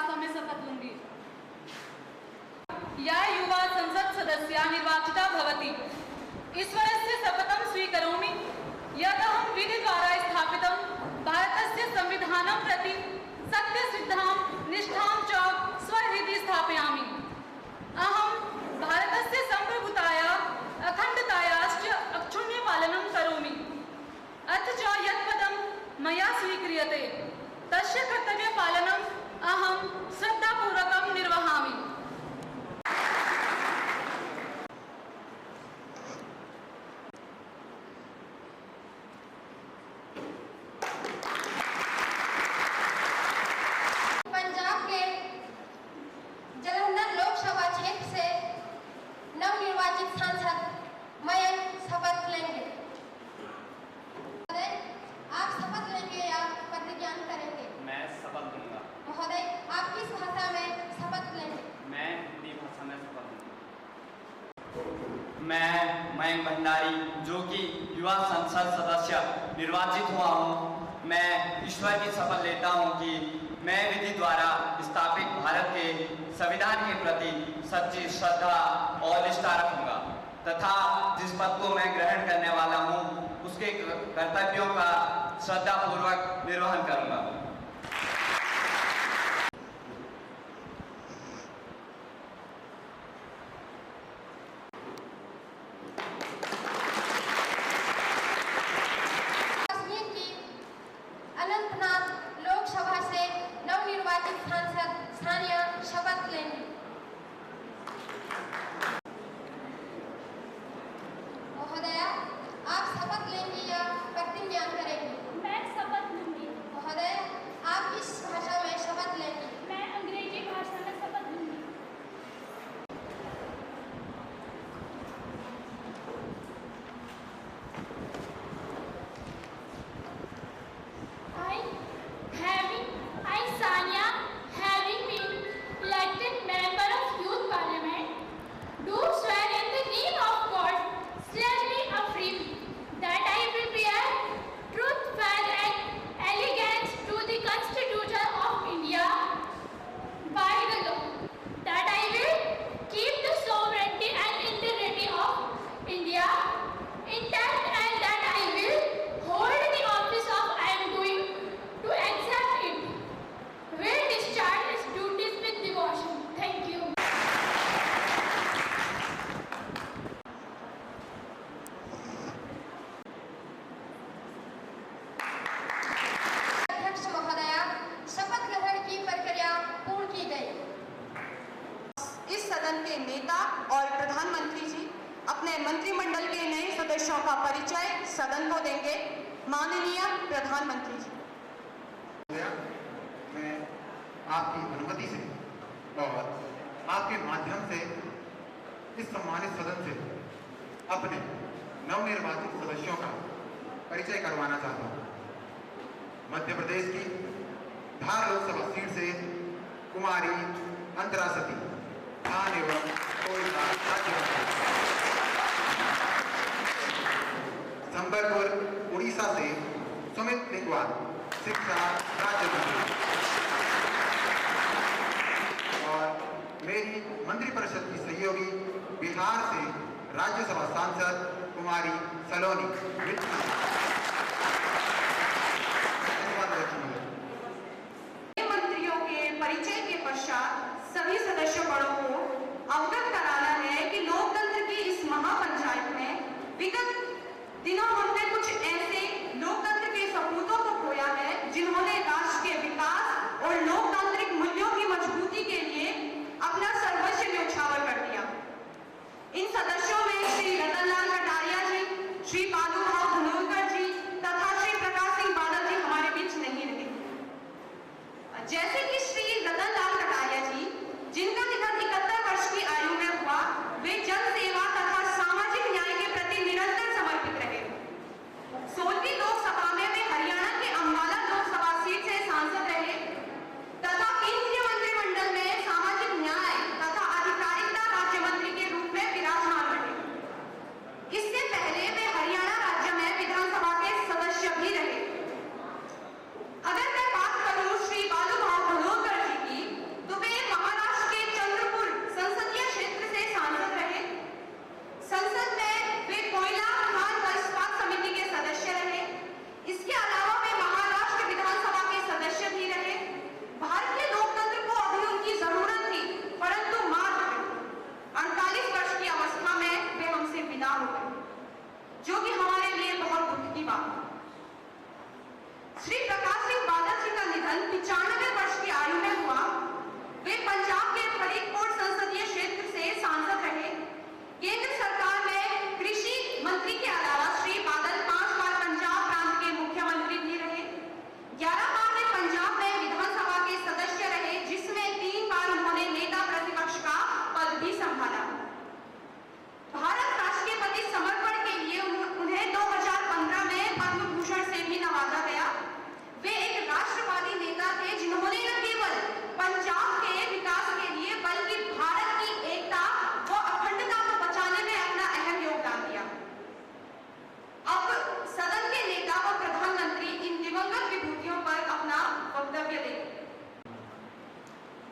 विश्वासों में शपथ लूंगी। या युवा संसद सदस्या निर्वाचिता भवति ईश्वरस्य शपथं स्वीकरोमि यत् अहं विधि द्वारा स्थापितं भारतस्य संविधानं प्रति सत्यसिद्धां निष्ठां च स्वहृदि स्थापयामि। अहं भारतस्य संप्रभुताया अखण्डतायाश्च अक्षुण्णपालनं करोमि। अथ च यत् पदं मया स्वीक्रियते तस्य कर्तव्यपालनम् अहं श्रद्धापूर्वकं निर्वहामि। पंजाब के जलंधर लोकसभा क्षेत्र से नवनिर्वाचित सांसद मयंक शपथ लेंगे। आप शपथ लेंगे या प्रतिज्ञान करेंगे? मैं शपथ लूंगा। महोदय, आप किस भाषा में शपथ लेंगे? मैं हिंदी भाषा में शपथ लूंगा। मैं मयंक भंडारी, जो कि युवा संसद सदस्य निर्वाचित हुआ हूँ, मैं ईश्वर की शपथ लेता हूँ कि मैं विधि द्वारा स्थापित भारत के संविधान के प्रति सच्ची श्रद्धा और निष्ठा रखूंगा तथा जिस पद को मैं ग्रहण करने वाला हूँ उसके कर्तव्यों का श्रद्धापूर्वक निर्वहन करूंगा। कश्मीर की अनंतनाग लोकसभा से नवनिर्वाचित सांसद सानिया शपथ लेंगी। महोदया, आप शपथ लेंगी या प्रतिज्ञान करेंगी? मैं शपथ लूंगी। महोदय, आप किस भाषा में शपथ लेंगी? मैं अंग्रेजी भाषा में शपथ लूंगी। I, Sania, having been elected member of Youth Parliament, do swear in the name of God, solemnly affirm that I will bear truth, faith, and allegiance to the Constitution of India by the law, that I will keep the sovereignty and integrity of India intact, and that I will hold the office of I am going to accept it, will discharge its duties with devotion. Thank you. अध्यक्ष महोदया, शपथ ग्रहण की प्रक्रिया पूर्ण की गई। इस सदन के नेता और प्रधानमंत्री जी अपने मंत्रिमंडल के नए सदस्यों का परिचय सदन को देंगे। माननीय प्रधानमंत्री जी। मैं आपकी अनुमति से और आपके माध्यम से इस सम्मानित सदन से अपने नवनिर्वाचित सदस्यों का परिचय करवाना चाहता हूँ। मध्य प्रदेश की धार लोकसभा सीट से कुमारी अंतरा सती, खान एवं कोयला राज्य संबलपुर उड़ीसा से सुमित लिंगवाल, शिक्षा राज्य मंत्री, और मेरी मंत्रिपरिषद की सहयोगी बिहार से राज्यसभा सांसद कुमारी सलोनी मंत्रियों के परिचय के पश्चात सभी सदस्यगणों को अवगत कराना है कि लोकतंत्र की इस महापंचायत में विगत दिनों हमने कुछ ऐसे लोकतंत्र के सपूतों को खोया है जिन्होंने राष्ट्र के विकास और लोकतांत्रिक मूल्यों की मजबूती के लिए अपना सर्वस्व न्यौछावर कर दिया। इन सदस्यों में श्री रतनलाल कटारिया जी, श्री बालूभाव धनोलकर जी तथा श्री प्रकाश सिंह बादल जी हमारे बीच नहीं रहे। जैसे कि श्री रतनलाल कटारिया जी, जिनका निधन 71 वर्ष की आयु में हुआ, वे जन सेवा तथा सामाजिक न्याय के प्रति निरंतर समर्पित रहे। 16वीं लोकसभा में वे हरियाणा के अंबाला लोकसभा सीट से सांसद रहे तथा केंद्रीय मंत्रिमंडल में सामाजिक न्याय तथा अधिकारिता राज्य मंत्री के रूप में विराजमान रहे। इससे पहले वे हरियाणा राज्य में विधानसभा के सदस्य भी रहे। अगर मैं बात करूं श्री बालूभाव धनोलकर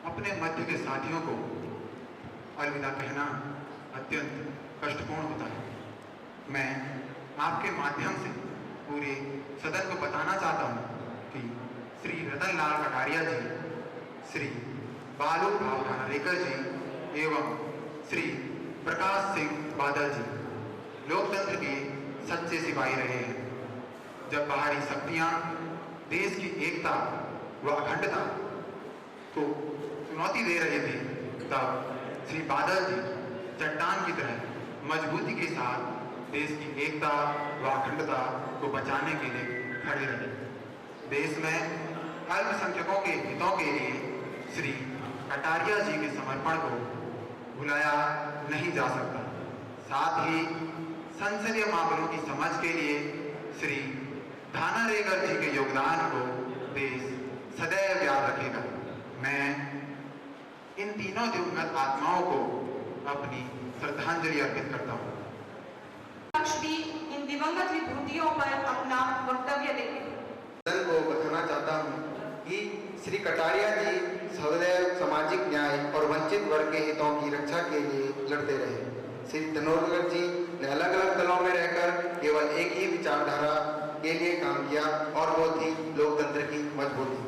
अपने मध्य के साथियों को अलविदा कहना अत्यंत कष्टपूर्ण होता है। मैं आपके माध्यम से पूरे सदन को बताना चाहता हूँ कि श्री रतन लाल कटारिया जी, श्री बालू भाव धानारेकर जी एवं श्री प्रकाश सिंह बादल जी लोकतंत्र के सच्चे सिपाही रहे हैं। जब बाहरी शक्तियां देश की एकता व अखंडता को चुनौती दे रहे थे, तब श्री बादल जी चट्टान की तरह मजबूती के साथ देश की एकता व अखंडता को बचाने के लिए खड़े रहे। देश में अल्पसंख्यकों के हितों के लिए श्री कटारिया जी के समर्पण को भुलाया नहीं जा सकता। साथ ही संसदीय मामलों की समझ के लिए श्री धानारेकर जी के योगदान को देश सदैव याद रखेगा। मैं इन तीनों दिवंगत आत्माओं को अपनी श्रद्धांजलि अर्पित करता हूँ। पक्ष भी इन दिवंगत विभूतियों पर अपना वक्तव्य देंगे। सदन को बताना चाहता हूँ कि श्री कटारिया जी सदैव सामाजिक न्याय और वंचित वर्ग के हितों की रक्षा के लिए लड़ते रहे। श्री धानारेकर जी ने अलग अलग दलों में रहकर केवल एक ही विचारधारा के लिए काम किया और वो थी लोकतंत्र की मजबूती।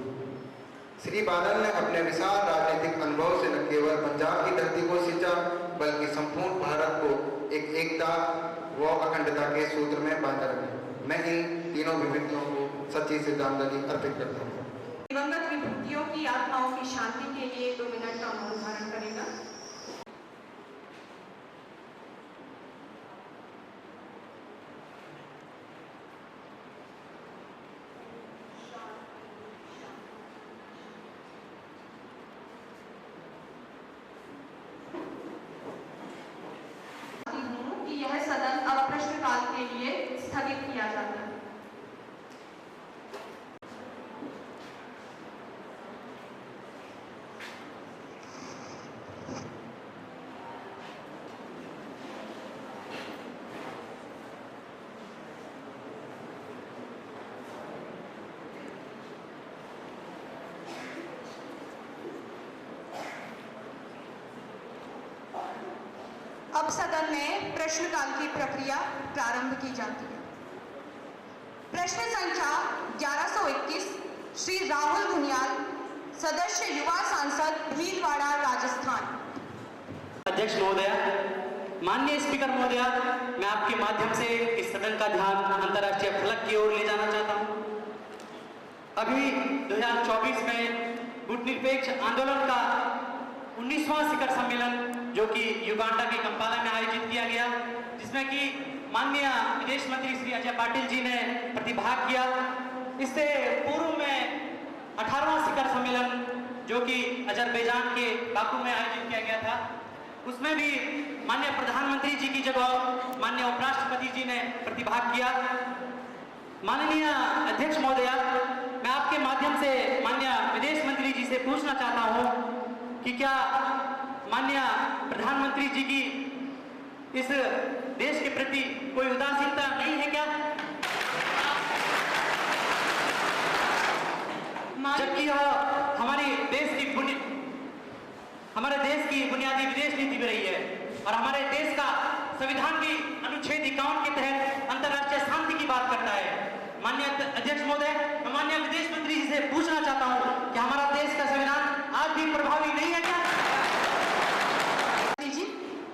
श्री बादल ने अपने विशाल राजनीतिक अनुभव से न केवल पंजाब की धरती को सींचा, बल्कि संपूर्ण भारत को एक एकता व अखंडता के सूत्र में बांधा रखा। मैं इन तीनों विभूतियों को सच्ची श्रद्धांजलि अर्पित करता हूँ। दिवंगत विभूतियों की आत्माओं की शांति के लिए 2 मिनट का मौन धारण करेगा। कि यह सदन अब प्रश्नकाल के लिए स्थगित किया जाता है। अब सदन में प्रश्नकाल की प्रक्रिया प्रारंभ की जाती है। प्रश्न संख्या 1121 श्री राहुल गुनियाल, सदस्य युवा सांसद भीलवाड़ा राजस्थान। अध्यक्ष महोदया, माननीय स्पीकर महोदया, मैं आपके माध्यम से इस सदन का ध्यान अंतर्राष्ट्रीय फलक की ओर ले जाना चाहता हूं। अभी 2024 में गुटनिरपेक्ष आंदोलन का 19वां शिखर सम्मेलन जो कि युगांडा के कंपाला में आयोजित किया गया, जिसमें कि माननीय विदेश मंत्री श्री अजय पाटिल जी ने प्रतिभाग किया। इससे पूर्व में 18वां शिखर सम्मेलन जो कि अजरबैजान के बाकू में आयोजित किया गया था, उसमें भी माननीय प्रधानमंत्री जी की जगह माननीय उपराष्ट्रपति जी ने प्रतिभाग किया। माननीय अध्यक्ष महोदया, मैं आपके माध्यम से माननीय विदेश मंत्री जी से पूछना चाहता हूं कि क्या माननीय प्रधानमंत्री जी की इस देश के प्रति कोई उदासीनता नहीं है क्या? जबकि यह हमारे देश की बुनियादी विदेश नीति में रही है और हमारे देश का संविधान भी अनुच्छेद 51 के तहत अंतर्राष्ट्रीय शांति की बात करता है। माननीय अध्यक्ष महोदय, मैं माननीय विदेश मंत्री जी से पूछना चाहता हूं कि हमारा देश का संविधान आज भी प्रभावी नहीं है क्या?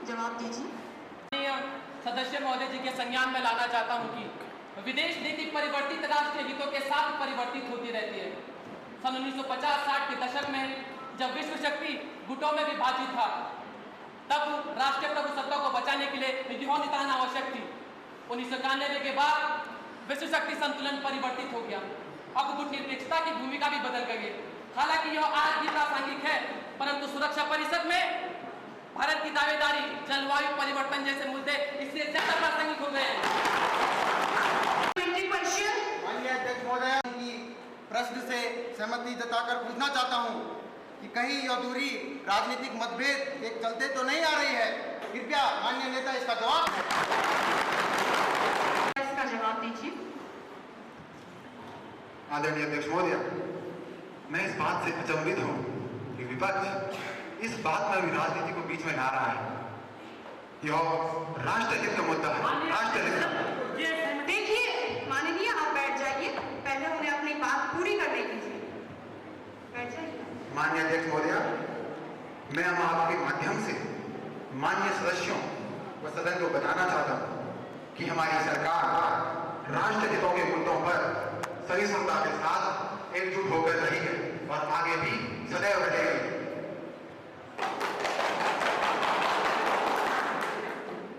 जवाब दीजिए। सदस्य महोदय जी के संज्ञान में लाना चाहता हूं कि विदेश नीति परिवर्तित राष्ट्रीय हितों के साथ परिवर्तित होती रहती है। सन 1950-60 के दशक में जब विश्व शक्ति गुटों में विभाजित था, तब राष्ट्रीय प्रभुसत्ता को बचाने के लिए नीतियों निताना आवश्यक थी। 1991 के बाद विश्व शक्ति संतुलन परिवर्तित हो गया। अब गुटनिरपेक्षता की भूमिका भी बदल गई है। हालांकि यह आज भी प्रासंगिक है, परंतु सुरक्षा परिषद में भारत की दावेदारी जलवायु परिवर्तन जैसे मुद्दे इससे ज्यादा प्रासंगिक हो गए हैं। माननीय अध्यक्ष महोदय की प्रश्न से सहमति जताकर पूछना चाहता हूं कि कहीं यह दूरी राजनीतिक मतभेद के चलते तो नहीं आ रही है? कृपया माननीय नेता इसका जवाब दें। इसका जवाब दीजिए। आदरणीय अध्यक्ष महोदय, मैं इस बात से अचंभित हूँ कि विपक्ष इस बात में भी राजनीति को बीच में ला रहा है। यह राष्ट्रहित का मुद्दा है, राष्ट्रहित का। देखिए माननीय, आप बैठ जाइए, पहले उन्हें अपनी बात पूरी करने दीजिए। बैठ जाइए। माननीय अध्यक्ष महोदया, मैं अब आपके माध्यम से माननीय सदस्यों व सदन को बताना चाहता हूं कि हमारी सरकार राष्ट्र हितों के मुद्दों पर सहिष्णुता के साथ एकजुट होकर रही है और आगे भी सदैव रहेगी।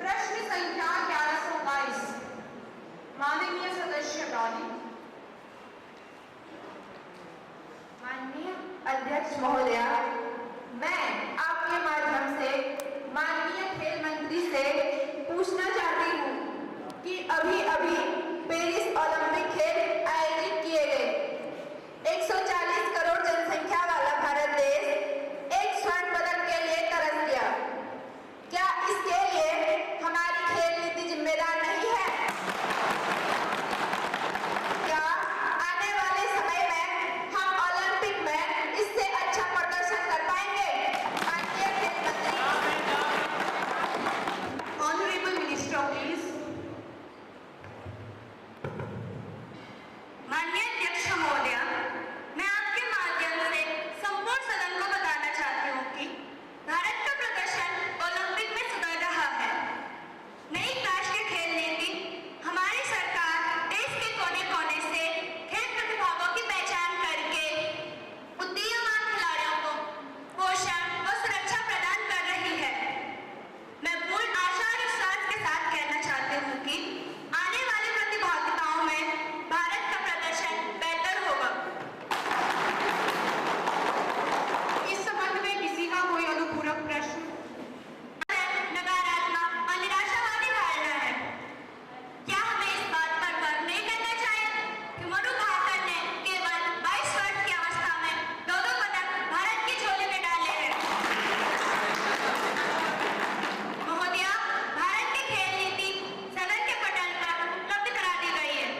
प्रश्न संख्या 1122, माननीय सदस्य डॉली। माननीय अध्यक्ष महोदया, मैं आपके माध्यम से माननीय खेल मंत्री से पूछना चाहती हूँ कि अभी अभी पेरिस ओलंपिक खेल आयोजित किए गए। 140 करोड़ जनसंख्या वाला भारत देश एक स्वर्ण पदक के लिए तरस गया। क्या इसके लिए हमारी खेल नीति जिम्मेदार नहीं है? क्या आने वाले समय में हम ओलंपिक में इससे अच्छा प्रदर्शन कर पाएंगे? माननीय खेल मंत्री। Honourable minister please. माननीय अध्यक्ष महोदया, मैं आपके माध्यम से संपूर्ण सदन को बताना चाहती हूँ कि भारत का प्रदर्शन ओलंपिक में सुधर रहा है। नई राष्ट्रीय खेल नीति हमारी सरकार देश के कोने कोने से खेल प्रतिभाओं की पहचान करके उदीयमान खिलाड़ियों को पोषण और सुरक्षा प्रदान कर रही है। मैं पूर्ण आशा और विश्वास के साथ कहना चाहती हूँ कि आने वाली प्रतियोगिताओं में भारत का प्रदर्शन बेहतर होगा। इस संबंध में किसी का कोई अनुपूरक प्रश्न? नकारात्मक और निराशावादी धारणा है। क्या हमें इस बात पर गर्व नहीं करना चाहिए कि मनु भाकर ने केवल 22 वर्ष की अवस्था में 2 पदक भारत की झोली में डाले हैं? महोदया, भारत की खेल नीति सदन के पटल पर उपलब्ध करा दी गई है।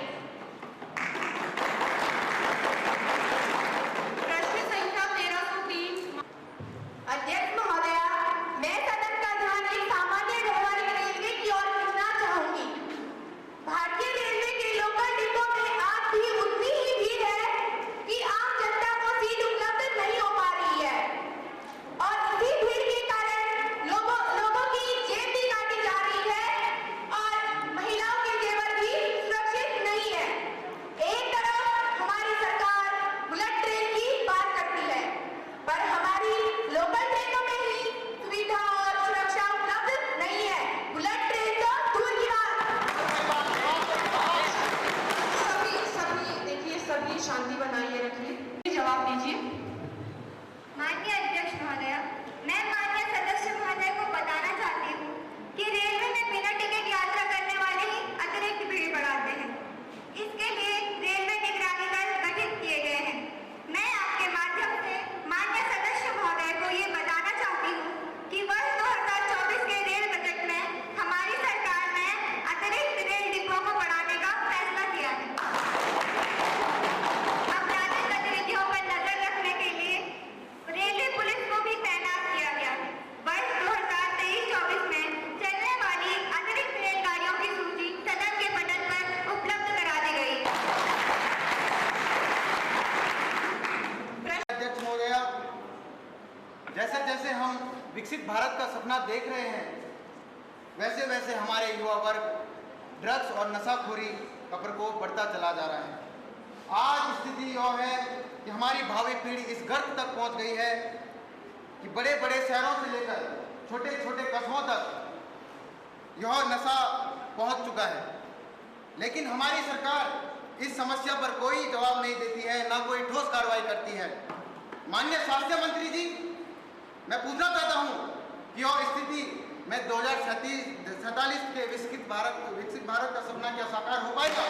प्रश्न संख्या 1303, अध्यक्ष महोदया, मैं सदन का ध्यान एक सामान्य व्यवहारिक रेलवे की ओर खींचना चाहूंगी। भारतीय रेलवे के लोकल डिब्बों में आज भी उतनी ही भीड़ है कि आम जनता को सीट उपलब्ध नहीं हो पा रही है और इसी भीड़ के कारण लोगों की जेब भी काटी जा रही है और महिलाओं के जेवर भी सुरक्षित नहीं है। एक तरफ हमारी सरकार बुलेट ट्रेन की बात करती है, पर हमारी लोकल ट्रेनों में ही सुविधा और सुरक्षा उपलब्ध नहीं है। बुलेट ट्रेन तो दूर की बात। सभी शांति बनाइए रखिए। जवाब दीजिए। माननीय अध्यक्ष महोदय, मैं माननीय सदस्य महोदय को बताना चाहती हूँ कि रेलवे में बिना टिकट यात्रा करने वाले ही अतिरिक्त भीड़ बढ़ाते हैं। इसके लिए रेलवे निगरानी दल गठित किए गए हैं। मैं आपके माध्यम से माननीय सदस्य महोदय को ये बताना चाहती हूँ कि वर्ष 2024 के रेल बजट में हमारी सरकार ने अतिरिक्त रेल डिब्बों को बढ़ाने का फैसला किया है। आपराधिक गतिविधियों पर नजर रखने के लिए रेलवे पुलिस को भी तैनात किया गया है। वर्ष 2023-24 में चलने वाली अतिरिक्त रेलगाड़ियों की सूची सदन के पटल पर उपलब्ध करा दी गई है। अध्यक्ष महोदया, जैसे जैसे हम विकसित भारत का सपना देख रहे हैं, वैसे वैसे हमारे युवा वर्ग ड्रग्स और नशाखोरी का प्रकोप बढ़ता चला जा रहा है। आज स्थिति यह है कि हमारी भावी पीढ़ी इस गर्त तक पहुंच गई है कि बड़े बड़े शहरों से लेकर छोटे छोटे कस्बों तक यह नशा पहुंच चुका है। लेकिन हमारी सरकार इस समस्या पर कोई जवाब नहीं देती है, ना कोई ठोस कार्रवाई करती है। माननीय स्वास्थ्य मंत्री जी, मैं पूछना चाहता हूं कि यह स्थिति में 2047 के विकसित भारत का सपना क्या साकार हो पाएगा?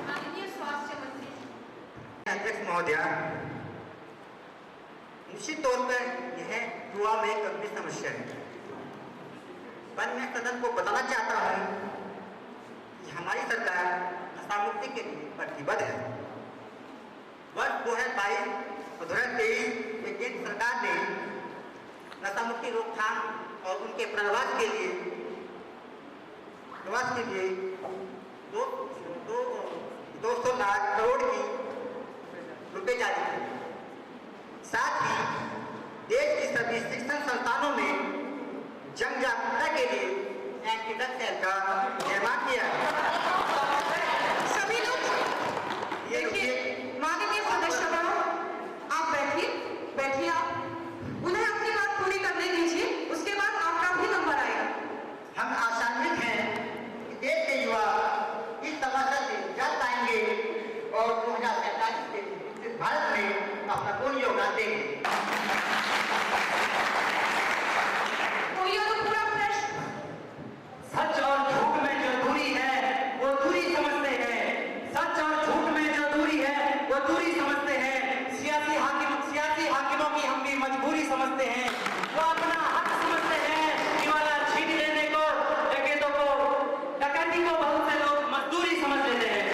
माननीय स्वास्थ्य मंत्री। अध्यक्ष महोदया, निश्चित तौर पर यह युवा में एक गंभीर समस्या है, पर मैं सदन को बताना चाहता हूँ कि हमारी सरकार नशा मुक्ति के लिए प्रतिबद्ध है। वर्ष 2022 2023 में केंद्र सरकार ने नशा मुक्ति रोकथाम और उनके प्रवास के लिए 200 लाख करोड़ की रुपए जारी किए। साथ ही देश की सभी शिक्षण संस्थानों में जन जागरूकता के लिए एंटी ड्रग्स सेल का निर्माण किया। सभी लोग देखिए, माननीय सदस्यगण, आप बैठिए आप उन्हें अपनी बात पूरी करने दीजिए, उसके बाद आपका भी नंबर आएगा। हम आशान्वित हैं कि देश के युवा इस समस्या से निजात पाएंगे और 2047 के विकसित भारत में अपना पूर्ण योगदान देंगे। कोई और पूरा प्रश्न? सच और झूठ में जो दूरी है वो दूरी समझते हैं। सच और झूठ में जो दूरी है वो दूरी समझते हैं। सियासी हाकिमों की हम भी मजबूरी समझते हैं। वो अपना हक समझते हैं कि वाला छीन लेने को, डकैतों को, डकैती को बहुत से लोग मजदूरी समझ लेते हैं।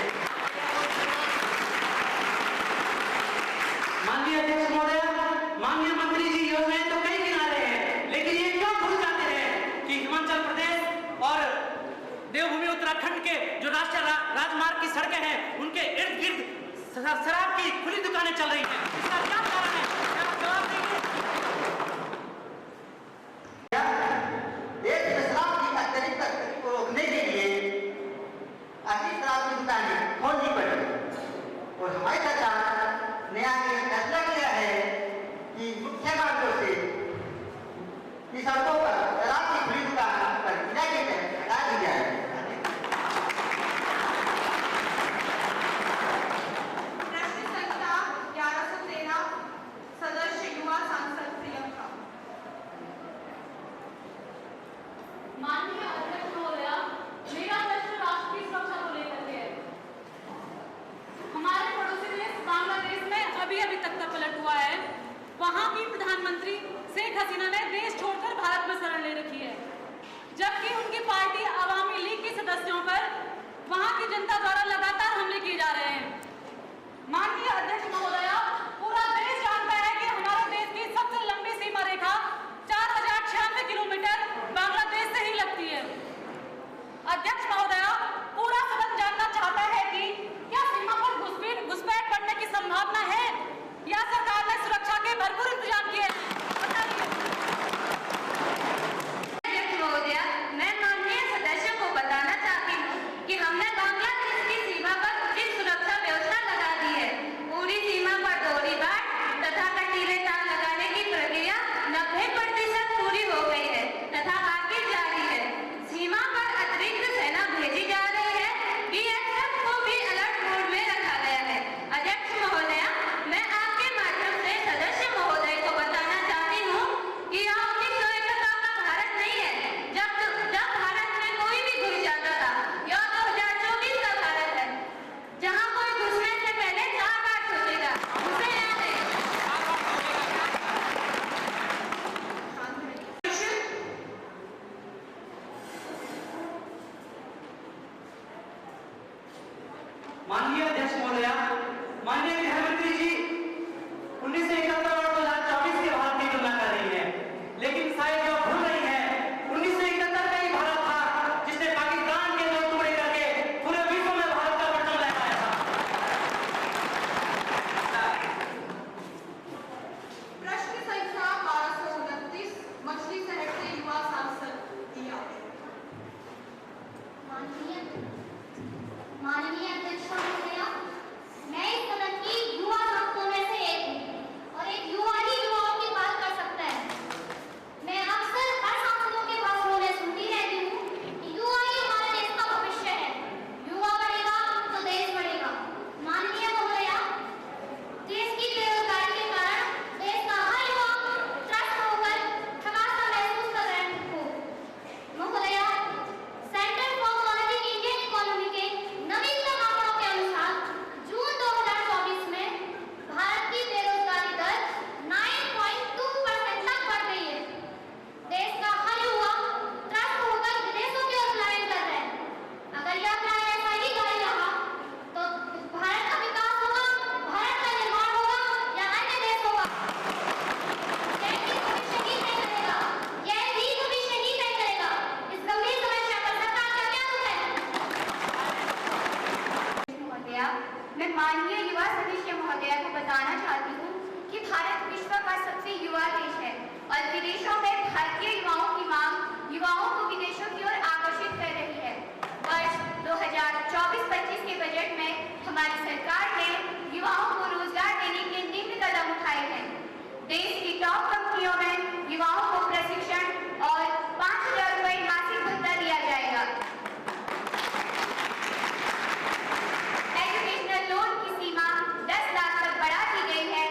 माननीय अध्यक्ष महोदय, माननीय मंत्री जी, योजनाएं तो कई किनारे हैं, लेकिन ये क्यों भूल जाते हैं कि हिमाचल प्रदेश और देवभूमि उत्तराखंड के जो राष्ट्रीय राजमार्ग की सड़कें हैं, उनके इर्द गिर्द शराब की खुली दुकानें चल रही हैं। इसका क्या कारण है? क्या आप जवाब देंगे? देश में शराब की अत्यधिक तस्करी को रोकने के लिए असली शराब की दुकानें खोलनी पड़ी और हमारी सरकार ने आगे फैसला किया है कि मुख्य मार्गों से की सड़कों पर शराब की खुली दुकान पर जिला के तहत हटा दी जाए। प्रश्न संख्या 1113, सदस्य युवा सांसद प्रियंका। माननीय अध्यक्ष महोदय, मेरा प्रश्न राष्ट्र की सुरक्षा को लेकर के है। हमारे पड़ोसी देश बांग्लादेश में अभी तख्ता पलट हुआ है। वहां की प्रधानमंत्री शेख हसीना ने देश छोड़कर भारत में शरण ले रखी है, जबकि उनकी पार्टी अवामी लीग के सदस्यों पर वहां की जनता द्वारा लगातार हमले किए जा रहे हैं। माननीय अध्यक्ष महोदय, पूरा देश जानता है कि हमारे देश की सबसे लंबी सीमा रेखा 4096 किलोमीटर बांग्लादेश से ही लगती है। अध्यक्ष महोदय, पूरा सदन जानना चाहता है कि क्या सीमा पर घुसपैठ बढ़ने की संभावना है या सरकार ने सुरक्षा के भरपूर इंतजाम किए? बताइए। अध्यक्ष महोदय, मैं माननीय सदस्यों को बताना चाहती हूँ कि हमने बांग्लादेश की सीमा पर उचित सुरक्षा व्यवस्था लगा दी है। पूरी सीमा पर बताना चाहती हूँ कि भारत विश्व का सबसे युवा देश है और विदेशों में भारतीय युवाओं की मांग युवाओं को विदेशों की ओर आकर्षित कर रही है। वर्ष 2024-25 के बजट में हमारी सरकार ने युवाओं को रोजगार देने के निम्न कदम उठाए हैं। देश की टॉप कंपनियों में युवाओं को प्रशिक्षण और 5,000 रुपये मासिक भत्ता दिया जाएगा। एजुकेशनल लोन की सीमा 10 लाख तक बढ़ा दी गई है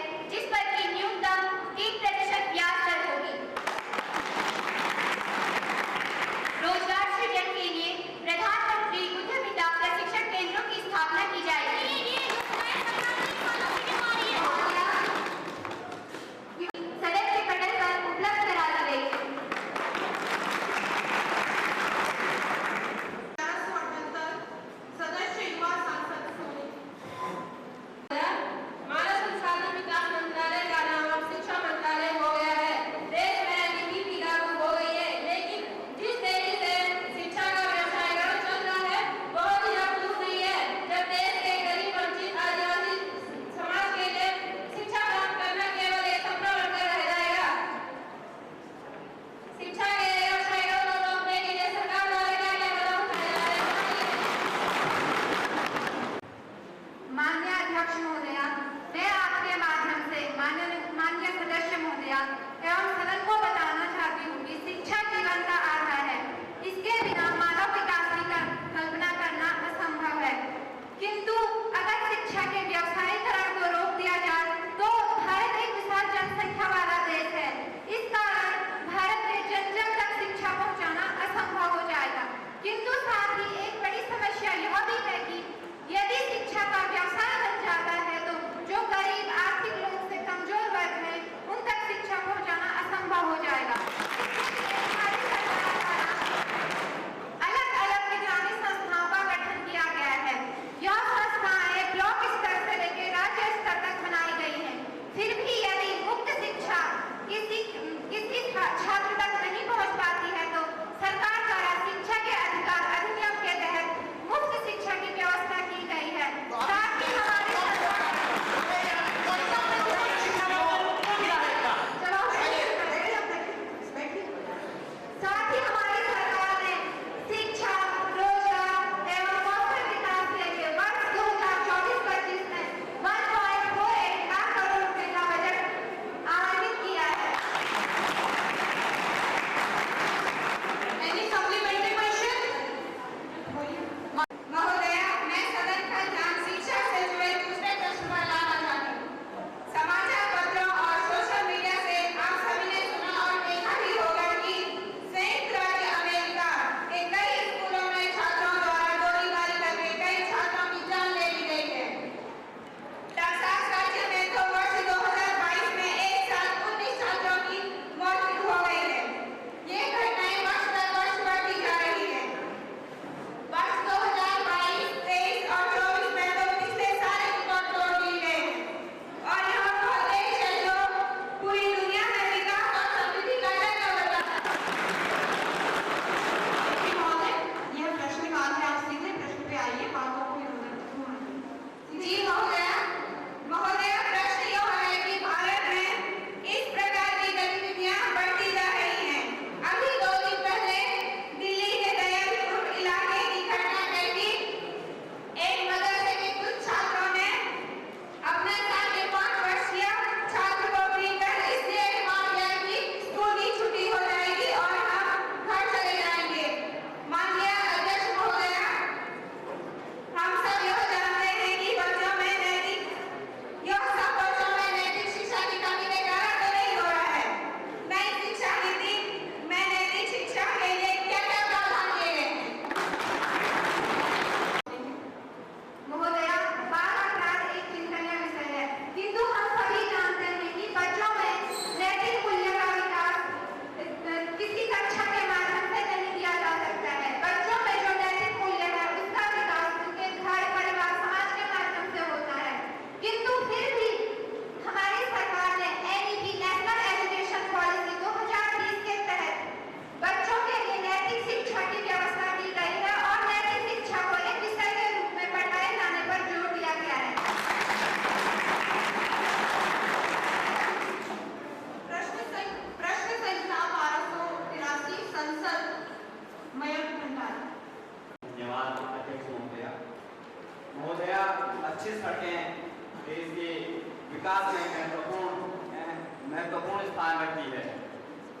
महत्वपूर्ण स्थान रखती है।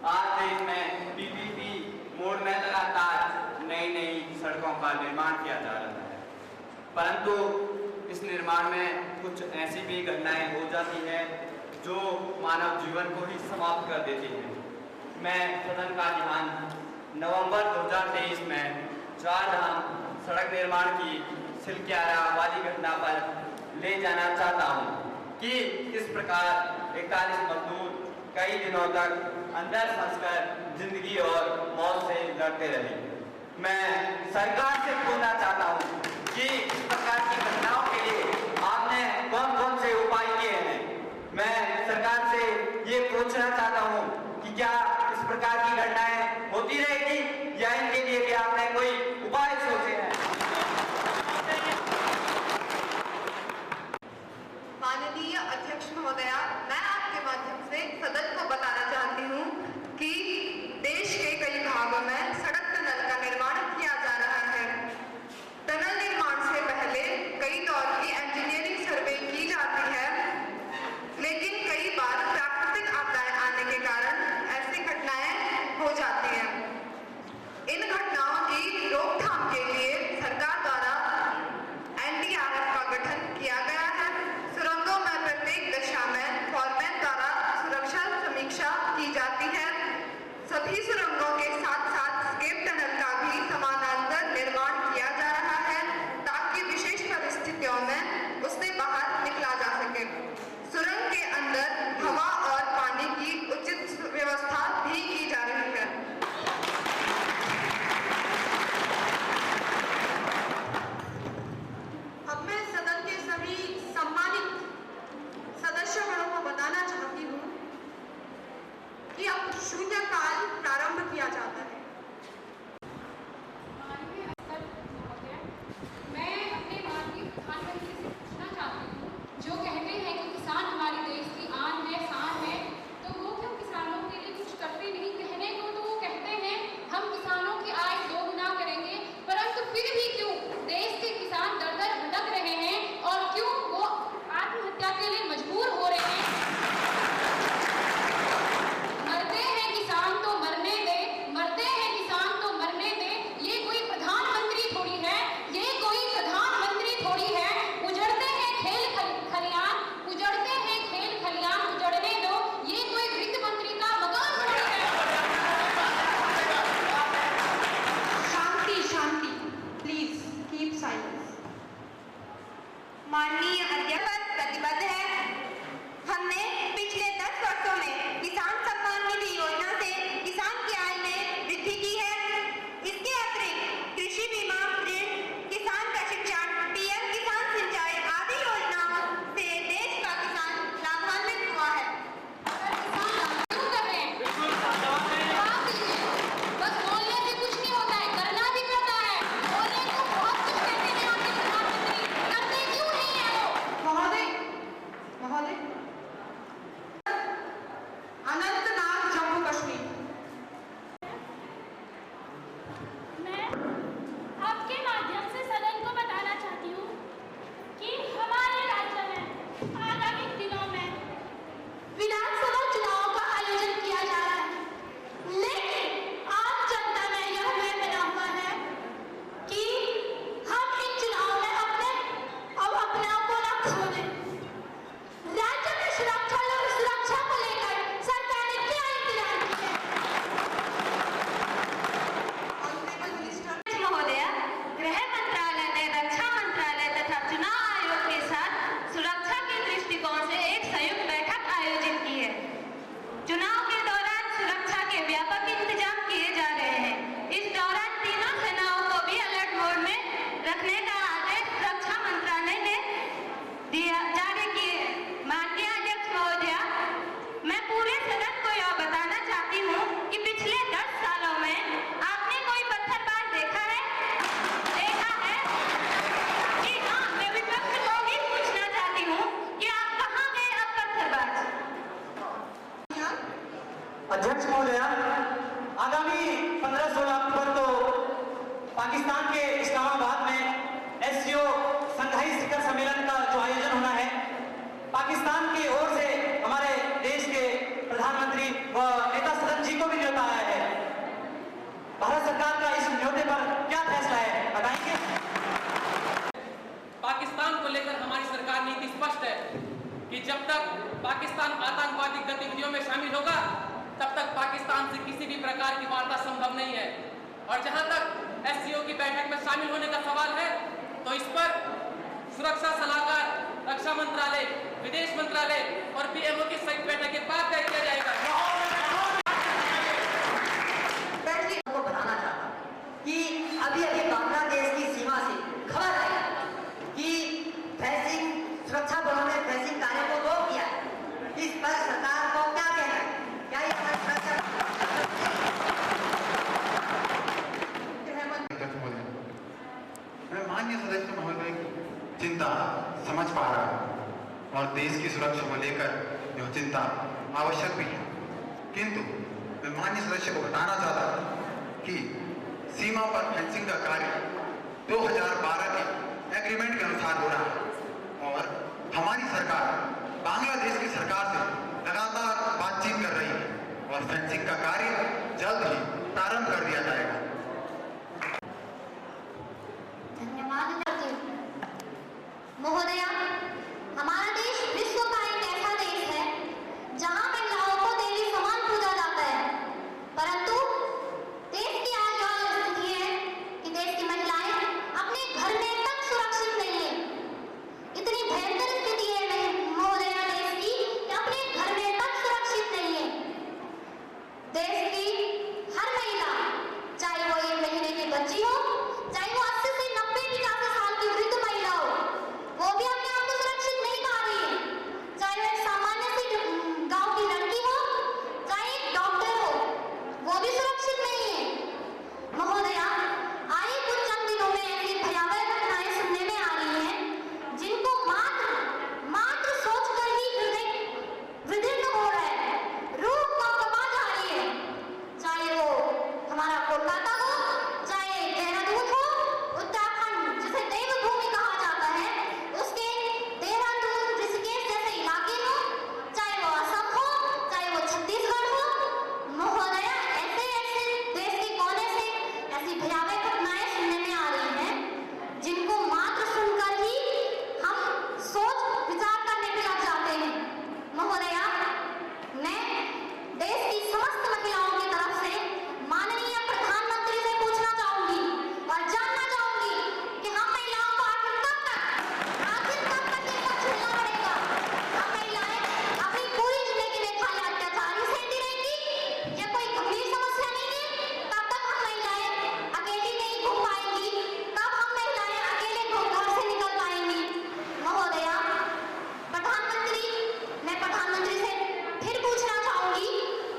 आज देश में पीपीपी मोड में लगातार नई सड़कों का निर्माण किया जा रहा है, परंतु इस निर्माण में कुछ ऐसी भी घटनाएं हो जाती है जो मानव जीवन को ही समाप्त कर देती है। मैं सदन का ध्यान नवंबर 2023 में चारधाम सड़क निर्माण की सिलक्यारा वाली घटना पर ले जाना चाहता हूं कि किस प्रकार 41 मजदूर कई दिनों तक अंदर फंसकर जिंदगी और मौत से लड़ते रहे। मैं सरकार से पूछना चाहता हूं कि इस प्रकार की घटनाओं के लिए आपने कौन से उपाय किए हैं। मैं सरकार से ये पूछना चाहता हूं कि क्या इस प्रकार की घटनाएं होती रहेगी या इनके लिए भी आपने कोई उपाय सोचे हैं। माननीय अध्यक्ष महोदया, मैं आपके माध्यम से सदन को बताना चाहती हूँ कि देश के कई भागों में सड़क टनल का निर्माण किया जा रहा है। टनल निर्माण से पहले कई दौर की इंजीनियरिंग सर्वे की जाती है, लेकिन कई बार प्राकृतिक आपदाएं आने के कारण ऐसी घटनाएं हो जाती हैं। इन घटनाओं की रोकथाम के लिए सरकार द्वारा NDRF का गठन किया गया है। सुरंगों में प्रत्येक दशा में फॉरमैन द्वारा सुरक्षा समीक्षा की जाती है। सभी सुरंगों के साथ साथ स्केप टनल का भी समानांतर निर्माण किया जा रहा है ताकि विशेष परिस्थितियों में उससे बाहर निकला जा सके। सुरंग के अंदर हवा और पानी की उचित व्यवस्था भी की जा रही है। अब मैं सदन के सभी सम्मानित सदस्यगणों को बताना चाहती हूँ कि अब शून्यकाल प्रारंभ किया जाता है। मैं अपने माननीय प्रधानमंत्री से पूछना चाहती हूँ, जो कहते हैं कि किसान हमारे देश की आन है, शान है, तो वो क्यों किसानों के लिए कुछ करते नहीं। कहने को तो वो कहते हैं हम किसानों की आय 2 गुना करेंगे, परंतु फिर भी क्यों देश के किसान दर दर भटक रहे हैं और क्यों वो आत्महत्या के लिए मजबूर हो रहे हैं। मरते हैं किसान तो मरने दे, मरते हैं किसान तो मरने दे। ये कोई प्रधानमंत्री थोड़ी है, ये कोई प्रधानमंत्री थोड़ी है। उजड़ते हैं खेल खलियान, उजड़ते हैं खेल खलियान, उजड़ने दो। ये कोई वित्त मंत्री का मकान थोड़ी है। शांति, प्लीज कीप साइलेंस। माननीय अध्यक्ष प्रतिबद्ध है। हमने पिछले 10 वर्षों में किसान सम्मान निधि योजना से किसान की आय में वृद्धि की है। इसके अतिरिक्त कृषि बीमा, ऋण, किसान प्रशिक्षण, PM किसान सिंचाई आदि योजनाओं से देश का किसान लाभान्वित हुआ है। क्यों कर रहे हैं? जवाब दीजिए। बस बोलने से कुछ नहीं होता है, करना भी पड़ता है। बोलने को बहुत कुछ कहते हैं आपके प्रधानमंत्री, करते क्यों नहीं है वो? महोदय, अनंतनाग, जम्मू कश्मीर। मैं आपके माध्यम से सदन को बताना चाहती हूँ कि हमारे राज्य में आगामी दिनों में विधानसभा चुनाव का आयोजन किया जा रहा है, लेकिन आम जनता में यह भय बना हुआ है कि हम इन चुनाव में अपने आप को न खो दें। राज्य में सुरक्षा को लेकर सरकार ने क्या इंतजाम किया है? महोदय, गृह मंत्रालय ने रक्षा मंत्रालय तथा चुनाव आयोग के साथ सुरक्षा के दृष्टिकोण से एक संयुक्त बैठक आयोजित की है। चुनाव के दौरान सुरक्षा के व्यापक इंतजाम किए जा रहे हैं। इस दौरान तीनों सेनाओं को भी अलर्ट मोड में रखने का आदेश रक्षा मंत्रालय ने जारी किए। माननीय अध्यक्ष महोदय, मैं पूरे सदन को यह बताना चाहती हूँ कि पिछले 10 सालों में आपने कोई पत्थरबाज देखा है? जी हाँ, मैं विपक्ष को भी पूछना चाहती हूँ कि आप कहाँ गए अब पत्थरबाज? अध्यक्ष महोदया, आगामी 15-16 अक्टूबर को पाकिस्तान के इस्लामाबाद में SCO संघाई शिखर सम्मेलन का जो आयोजन होना है, पाकिस्तान की ओर से गतिविधियों में शामिल होगा तब तक पाकिस्तान से किसी भी प्रकार की वार्ता संभव नहीं है। और जहां तक SCO की बैठक में शामिल होने का सवाल है तो इस पर सुरक्षा सलाहकार, रक्षा मंत्रालय, विदेश मंत्रालय और PMO की संयुक्त बैठक के बाद तय किया जाएगा। को बताना चाहता हूं कि अभी बांग्लादेश की सीमा से खबर आई कि फेंसिंग सुरक्षा बलों ने फेंसिंग कार्य को रोक दिया है। इस पर सरकार को क्या कहना है? क्या ये हमारी सुरक्षा मैं माननीय सदस्य महोदय की चिंता समझ पा रहा हूँ और देश की सुरक्षा को लेकर यह चिंता आवश्यक भी है, किंतु मैं माननीय सदस्य को बताना चाहता हूँ कि सीमा पर फेंसिंग का कार्य 2012 के एग्रीमेंट के अनुसार हो रहा है और हमारी सरकार बांग्लादेश की सरकार से लगातार बातचीत कर रही है और फेंसिंग का कार्य जल्द ही प्रारंभ कर दिया जाएगा। महोदया, हमारा देश विश्व का एक ऐसा देश है जहां महिलाओं को देवी समान पूजा जाता है, परंतु देश की आज जो स्थिति है कि देश की महिलाएं अपने घर में तक सुरक्षित नहीं है। इतनी भयंकर स्थिति है महोदया देश की कि अपने घर में तक सुरक्षित नहीं है। देश की हर महिला, चाहे वो 1 महीने की बच्ची हो, चाहे वो 80 से 90-85 साल की वृद्ध महिला हो, वो भी अपने आप को सुरक्षित नहीं पा रही है। चाहे वो एक सामान्य सी गांव की लड़की हो, चाहे एक डॉक्टर हो, वो भी सुरक्षित नहीं है। महोदया, आए कुछ चंद दिनों में ऐसी भयावह घटनाएं सुनने में आ रही हैं जिनको मात्र सोचकर ही हृदय विदीर्ण हो रहा है, रूह कंपा जा रही है। चाहे वो हमारा कोलकाता हो, चाहे देहरादून हो, उत्तराखंड जिसे देवभूमि कहा जाता है, उसके देहरादून, ऋषिकेश जैसे इलाके हो, चाहे वो असम हो, चाहे वो छत्तीसगढ़ हो, महोदया ऐसे देश के कोने से ऐसी भयावह घटनाएं सुनने में आ रही हैं जिनको मात्र सुनकर ही हम सोच विचार करने पे लग जाते हैं। महोदया, मैं देश की समस्त महिलाओं की तरफ से माननीय प्रधानमंत्री से पूछना चाहूंगी और जानना चाहूंगी कि हम महिलाओं को आखिर कब तक ये सब झेलना पड़ेगा? हम महिलाएं अपनी पूरी जिंदगी में खाली अत्याचार ही सहती रहेंगी? ये कोई गंभीर समस्या नहीं है? तब तक हम महिलाएं अकेली नहीं घूम पाएंगी, तब हम महिलाएं अकेले घर से निकल पाएंगी। महोदया, मैं प्रधानमंत्री से फिर पूछना चाहूंगी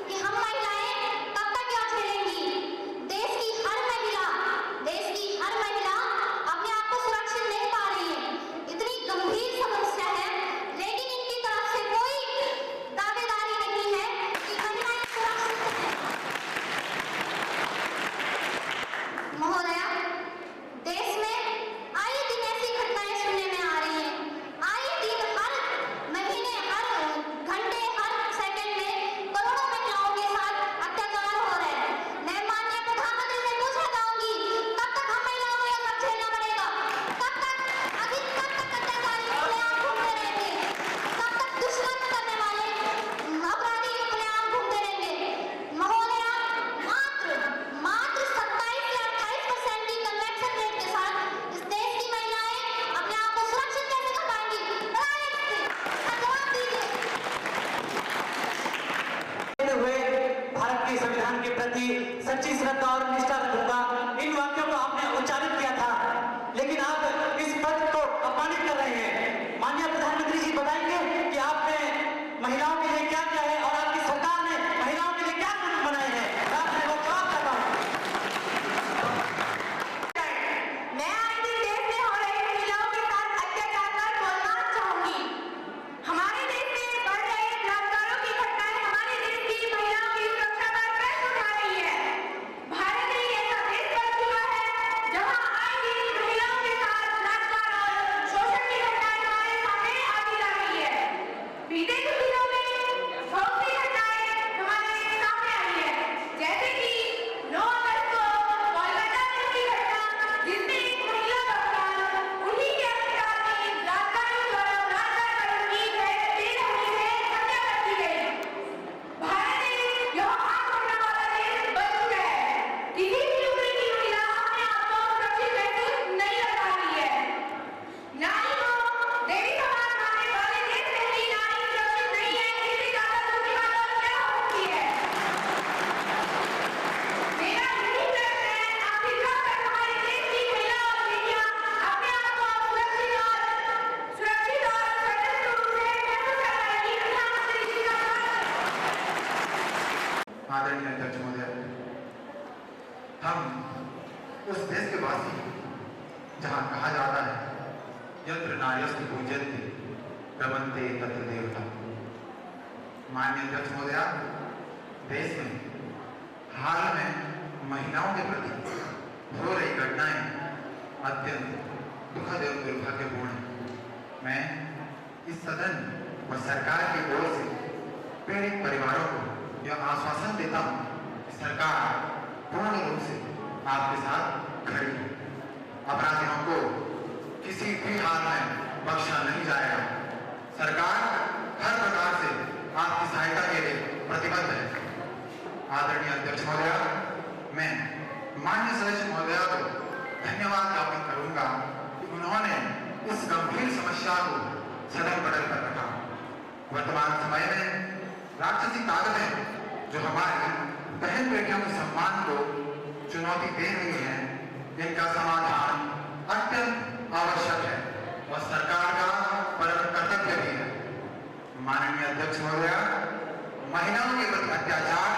कि हम महिलाएं तब तक क्या झेलेंगी? देश की हर महिला अपने आप को सुरक्षित नहीं पा रही है। इतनी गंभीर समस्या है, लेकिन इनकी तरफ से कोई दावेदारी नहीं है कि महिलाएं सुरक्षित हैं। महोदया, देश में आए दिन ऐसी घटनाएं सुनने में आ रही हैं। आए दिन, हर महीने, हर घंटे, हर सेकंड में करोड़ों महिलाओं के साथ अत्याचार हो रहे हैं। मैं माननीय प्रधानमंत्री से पूछना चाहूंगी, कब तक हम महिलाओं को यह सब झेलना पड़ेगा? कब तक अत्याचारी खुलेआम घूमते रहेंगे? कब तक दुष्कर्म करने वाले अपराधी खुलेआम घूमते रहेंगे? महोदया, मात्र 27 से 28% की कन्वेक्शन रेट के साथ इस देश की महिलाएं अपने आप को सुरक्षित कैसे कर पाएंगी? जवाब दीजिए। हुए भारत के संविधान के प्रति सच्ची श्रद्धा और निष्ठा रखूंगा, इन वाक्यों को आपने उच्चारित किया था, लेकिन आप इस पद को अपमानित कर रहे हैं। माननीय प्रधानमंत्री जी बताएंगे कि आपने महिलाओं के लिए क्या किया है और आपकी सरकार ने महिलाओं के लिए क्या कानून बनाए हैं? आपने वो जवाब करता हूँ। मैं आए दिन देश में हो रहे महिलाओं के साथ अत्याचार पर बोलना चाहूंगी। हमारे देश में बढ़ रहे बलात्कारों की घटनाएं हमारे देश की महिलाओं की सुरक्षा पर प्रश्न उठा रही है। भारत ने ये सब आदरणीय अध्यक्ष महोदय, हम उस देश के वासी जहाँ कहा जाता है यत्र नार्यस्तु पूज्यन्ते रमन्ते तत्र देवता। माननीय अध्यक्ष महोदय, देश में हाल में महिलाओं के प्रति हो रही घटनाएं अत्यंत दुखद एवं दुर्भाग्यपूर्ण है। मैं इस सदन व सरकार की ओर से पीड़ित परिवारों को यह आश्वासन देता हूँ कि सरकार पूर्ण रूप से आपके साथ खड़ी है। अपराधियों को किसी भी हाल में बख्शा नहीं जाएगा। सरकार हर प्रकार से आपकी सहायता के लिए प्रतिबद्ध है। आदरणीय अध्यक्ष महोदय, मैं माननीय सदस्य महोदया को धन्यवाद ज्ञापन करूंगा कि उन्होंने इस गंभीर समस्या को सदन पटल पर रखा। वर्तमान समय में राक्षसी ताकतें जो हमारी बहन बेटियों के सम्मान को चुनौती दे रही हैं, इनका समाधान अत्यंत आवश्यक है और सरकार का परम कर्तव्य भी है। माननीय अध्यक्ष महोदय, महिलाओं के प्रति अत्याचार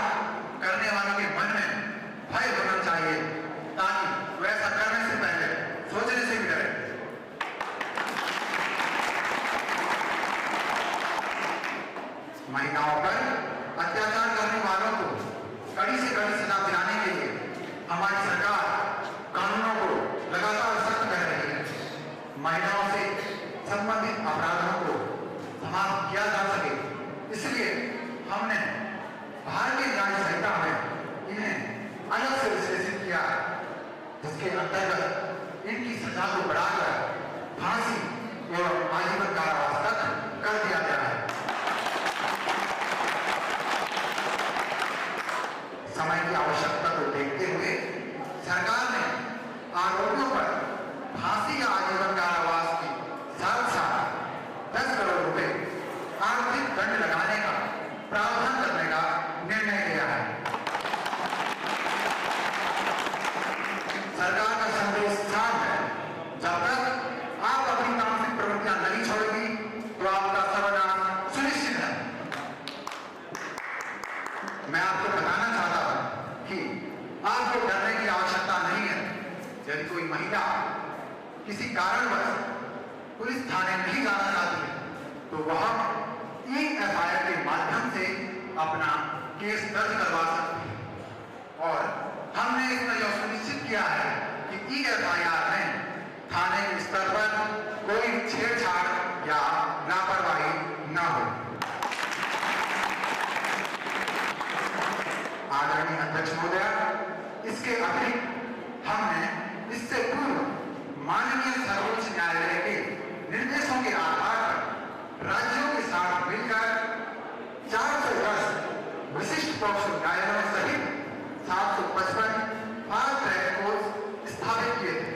करने वालों के मन में भय होना चाहिए ताकि वे ऐसा करने से पहले सोचने से भी डरे। महिलाओं पर अत्याचार करने वालों को कड़ी से कड़ी सजा दिलाने के लिए हमारी सरकार कानूनों को लगातार सख्त कर रही है। महिलाओं से संबंधित अपराधों को समाप्त किया जा सके, इसलिए हमने भारतीय न्याय संहिता में इन्हें अलग से विशेषित किया है, जिसके अंतर्गत इनकी सजा को बढ़ाकर फांसी एवं आजीवन कारावास तक कर दिया गया है। समय की आवश्यकता को देखते हुए सरकार ने आरोपियों पर फांसी या आजीवन कारावास की साथ साथ 10 करोड़ रुपए आर्थिक दंड लगाने का प्रावधान करने का निर्णय लिया है। सरकार का संदेश साफ है, जब तक आप अपनी तामसिक प्रवृत्तियां नहीं छोड़ेगी तो आपका सर्वनाश सुनिश्चित है। मैं आपको बताना चाहता हूं कि आपको डरने की आवश्यकता नहीं है। यदि कोई महिला किसी कारणवश पुलिस थाने नहीं जाना चाहती है तो वह EFIR के माध्यम से अपना केस दर्ज करवा सकती है और हमने इसमें यह सुनिश्चित किया है कि EFIR में थाने के स्तर पर कोई छेड़छाड़ या लापरवाही न हो। आदरणीय अध्यक्ष महोदय, इसके अतिरिक्त हमने इससे पूर्व माननीय सर्वोच्च न्यायालय के निर्देशों के आधार पर राज्यों के साथ मिलकर 410 विशिष्ट पॉक्सो न्यायालयों सहित 755 फास्ट ट्रैक कोर्ट स्थापित किए थे।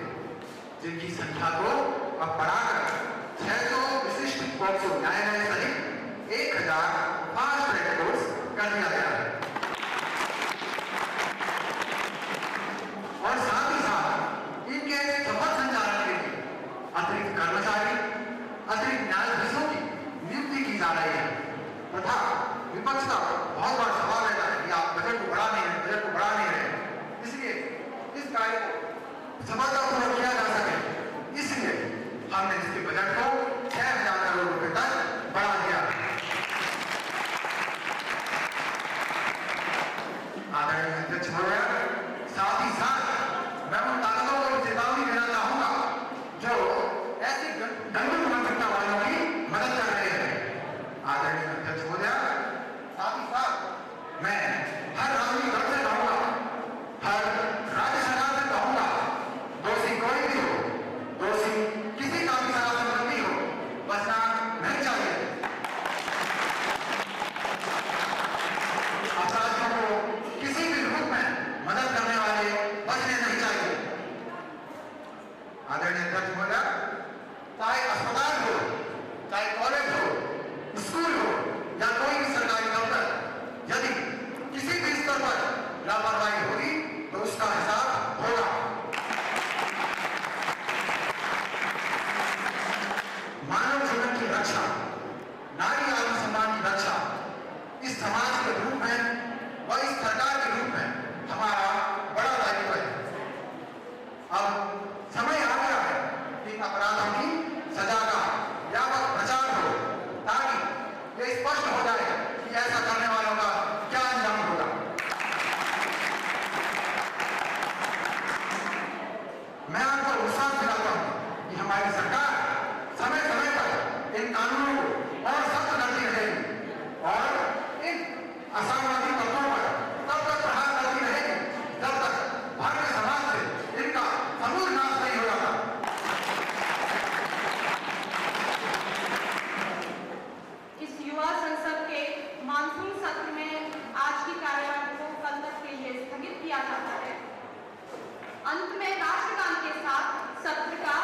मानसून सत्र में आज की कार्यवाही को कल तक के लिए स्थगित किया जाता है। अंत में राष्ट्रगान के साथ सत्र का